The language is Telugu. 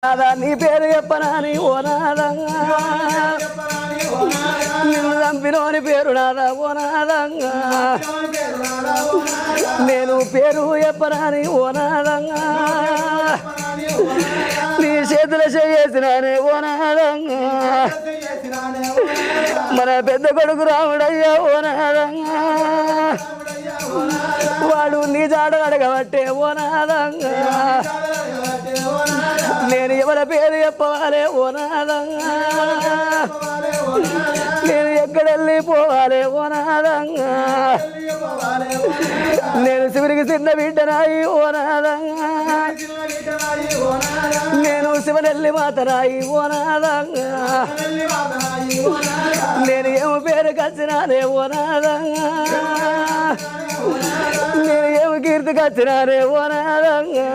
నాదా నీ పేరు చెప్పనాని ఓ నాదంగా నిన్ను చంపినోని పేరు నాదా ఓ నాదంగా నేను పేరు చెప్పనాని ఓ నాదంగా నీ చేతుల చేసినానే ఓ నాదంగా మన పెద్ద కొడుకు రాముడయ్యా ఓ నాదంగా వాడు నీ జాడ అడగబట్టే ఓ నాదంగా నేను ఎవరి పేరు చెప్పవాలే ఓ నాదంగా నేను ఎక్కడెళ్ళి పోవాలే ఓ నాదంగా నేను శివునికి చిన్న బిడ్డనాయి ఓ నాదంగా నేను శివనెల్లి మాతనాయి ఓ నాదంగా నేను ఏమి పేరు కచ్చినానే ఓ నాదంగా నేను ఏమి కీర్తి కచ్చినానే ఓ నాదంగా